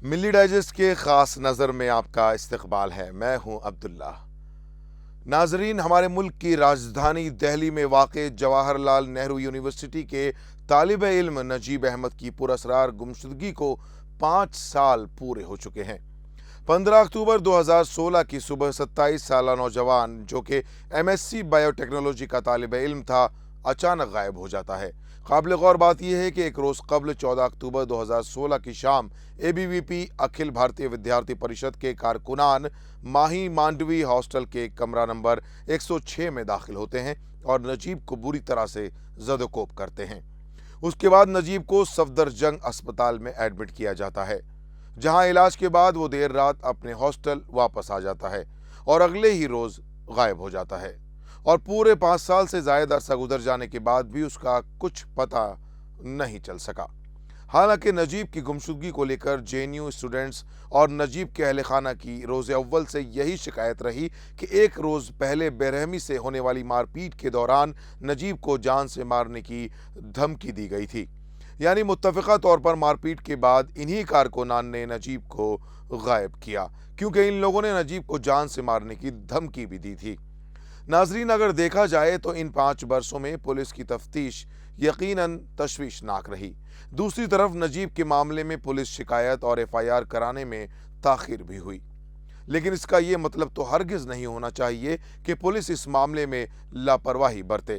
ملی ڈائجسٹ کے خاص نظر میں آپ کا استقبال ہے۔ میں ہوں عبداللہ۔ ناظرین، ہمارے ملک کی راجدھانی دہلی میں واقع جواہر لال نہرو یونیورسٹی کے طالب علم نجیب احمد کی پراسرار گمشدگی کو 5 سال پورے ہو چکے ہیں۔ 15 اکتوبر 2016 کی صبح 27 سالہ نوجوان جو کہ M S C biotechnology کا طالب علم تھا، اچانک غائب ہو جاتا ہے۔ قابل غور بات یہ ہے کہ ایک روز قبل 14 اکتوبر 2016 کی شام اے بی وی پی اکھل بھارتی ودیارتھی پریشد کے کارکنان ماہی مانڈوی ہاسٹل کے کمرہ نمبر 106 میں داخل ہوتے ہیں اور نجیب کو بری طرح سے زد و کوب کرتے ہیں۔ اس کے بعد نجیب کو صفدر جنگ اسپتال میں ایڈمٹ کیا جاتا ہے، جہاں علاج کے بعد وہ دیر رات اپنے ہاسٹل واپس آ جاتا ہے اور اگلے ہی روز غائب ہو جاتا ہے، اور پورے 5 سال سے زائد عرصہ گزر جانے کے بعد بھی اس کا کچھ پتہ نہیں چل سکا۔ حالانکہ نجیب کی گمشدگی کو لے کر جے این یو اسٹوڈنٹس اور نجیب کے اہل خانہ کی روز اول سے یہی شکایت رہی کہ ایک روز پہلے بے رحمی سے ہونے والی مار پیٹ کے دوران نجیب کو جان سے مارنے کی دھمکی دی گئی تھی، یعنی متفقہ طور پر مار پیٹ کے بعد انہی کارکنان نے نجیب کو غائب کیا، کیونکہ ان لوگوں نے نجیب کو جان سے مارنے کی دھمکی بھی دی تھی۔ ناظرین، اگر دیکھا جائے تو ان 5 برسوں میں پولیس کی تفتیش یقیناً تشویشناک رہی۔ دوسری طرف نجیب کے معاملے میں پولیس شکایت اور ایف آئی آر کرانے میں تاخیر بھی ہوئی، لیکن اس کا یہ مطلب تو ہرگز نہیں ہونا چاہیے کہ پولیس اس معاملے میں لاپرواہی برتے۔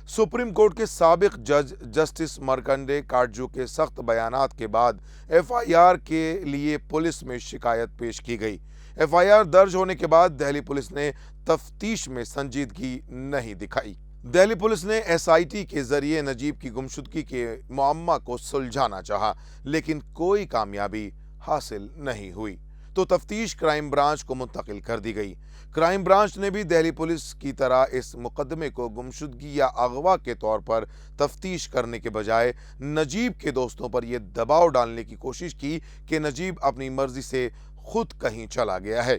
سپریم کورٹ کے سابق جج جسٹس مرکنڈے کاٹجو کے سخت بیانات کے بعد ایف آئی آر کے لیے پولیس میں شکایت پیش کی گئی۔ ایف آئی آر درج ہونے کے بعد دہلی پولیس نے تفتیش میں سنجیدگی نہیں دکھائی۔ دہلی پولیس نے ایس آئی ٹی کے ذریعے نجیب کی گمشدگی کے معمہ کو سلجھانا چاہا، لیکن کوئی کامیابی حاصل نہیں ہوئی، تو تفتیش کرائم برانچ کو منتقل کر دی گئی۔ کرائم برانچ نے بھی دہلی پولیس کی طرح اس مقدمے کو گمشدگی یا اغوا کے طور پر تفتیش کرنے کے بجائے نجیب کے دوستوں پر یہ دباؤ ڈالنے کی کوشش کی کہ نجیب اپنی مرضی سے خود کہیں چلا گیا ہے۔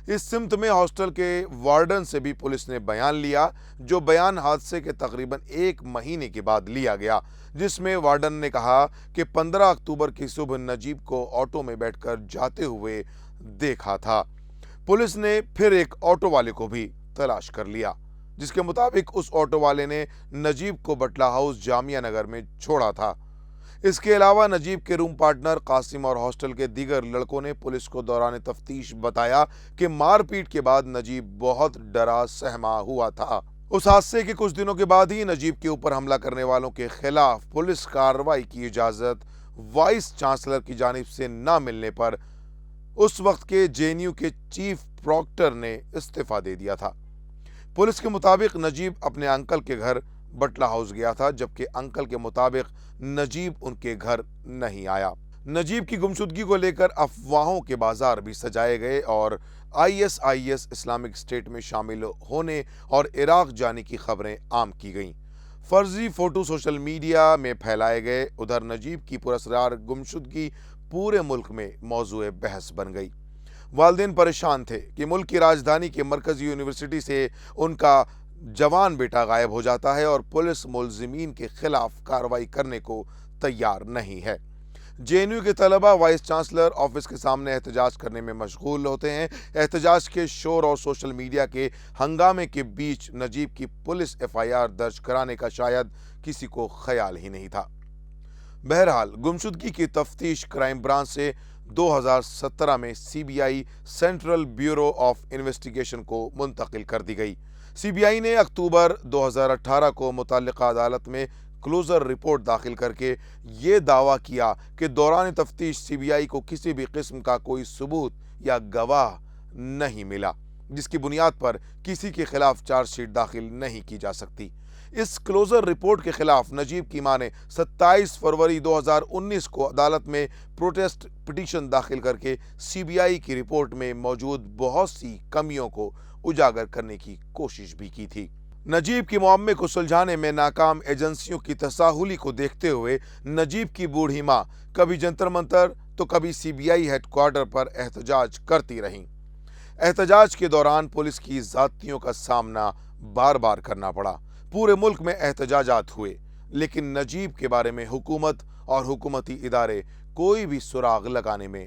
اس سمت میں ہاسٹل کے وارڈن سے بھی پولیس نے بیان لیا، جو بیان حادثے کے تقریباً 1 مہینے کے بعد لیا گیا، جس میں وارڈن نے کہا کہ 15 اکتوبر کی صبح نجیب کو آٹو میں بیٹھ کر جاتے ہوئے دیکھا تھا۔ پولیس نے پھر ایک آٹو والے کو بھی تلاش کر لیا، جس کے مطابق اس آٹو والے نے نجیب کو بٹلہ ہاؤس جامعہ نگر میں چھوڑا تھا۔ اس کے علاوہ نجیب کے روم پارٹنر قاسم اور ہاسٹل کے دیگر لڑکوں نے پولیس کو دوران تفتیش بتایا کہ مار پیٹ کے بعد نجیب بہت ڈرا سہما ہوا تھا۔ اس حادثے کے کچھ دنوں کے بعد ہی نجیب کے اوپر حملہ کرنے والوں کے خلاف پولیس کارروائی کی اجازت وائس چانسلر کی جانب سے نہ ملنے پر اس وقت کے جے این یو کے چیف پروکٹر نے استعفیٰ دے دیا تھا۔ پولیس کے مطابق نجیب اپنے انکل کے گھر بٹلہ ہاؤس گیا تھا، جبکہ انکل کے مطابق نجیب ان کے گھر نہیں آیا۔ نجیب کی گمشدگی کو لے کر افواہوں کے بازار بھی سجائے گئے اور آئی ایس اسلامک اسٹیٹ میں شامل ہونے اور عراق جانے کی خبریں عام کی گئیں۔ فرضی فوٹو سوشل میڈیا میں پھیلائے گئے۔ ادھر نجیب کی پراسرار گمشدگی پورے ملک میں موضوع بحث بن گئی۔ والدین پریشان تھے کہ ملک کی راجدھانی کے مرکزی یونیورسٹی سے ان کا جوان بیٹا غائب ہو جاتا ہے اور پولیس ملزمین کے خلاف کارروائی کرنے کو تیار نہیں ہے۔ جے این یو کے طلبہ وائس چانسلر آفس کے سامنے احتجاج کرنے میں مشغول ہوتے ہیں۔ احتجاج کے شور اور سوشل میڈیا کے ہنگامے کے بیچ نجیب کی پولیس ایف آئی آر درج کرانے کا شاید کسی کو خیال ہی نہیں تھا۔ بہرحال گمشدگی کی تفتیش کرائم برانچ سے 2017 میں C B I central bureau of investigation کو منتقل کر دی گئی۔ سی بی آئی نے اکتوبر 2018 کو متعلقہ عدالت میں کلوزر رپورٹ داخل کر کے یہ دعویٰ کیا کہ دوران تفتیش سی بی آئی کو کسی بھی قسم کا کوئی ثبوت یا گواہ نہیں ملا، جس کی بنیاد پر کسی کے خلاف چارج شیٹ داخل نہیں کی جا سکتی۔ اس کلوزر رپورٹ کے خلاف نجیب کی ماں نے 27 فروری 2019 کو عدالت میں پروٹیسٹ پٹیشن داخل کر کے سی بی آئی کی رپورٹ میں موجود بہت سی کمیوں کو اجاگر کرنے کی کوشش بھی کی تھی۔ نجیب کے معاملے کو سلجھانے میں ناکام ایجنسیوں کی تساہلی کو دیکھتے ہوئے نجیب کی بوڑھی ماں کبھی جنتر منتر تو کبھی C B I headquarter پر احتجاج کرتی رہیں۔ احتجاج کے دوران پولیس کی زیادتیوں کا سامنا بار بار کرنا پڑا۔ پورے ملک میں احتجاجات ہوئے، لیکن نجیب کے بارے میں حکومت اور حکومتی ادارے کوئی بھی سراغ لگانے میں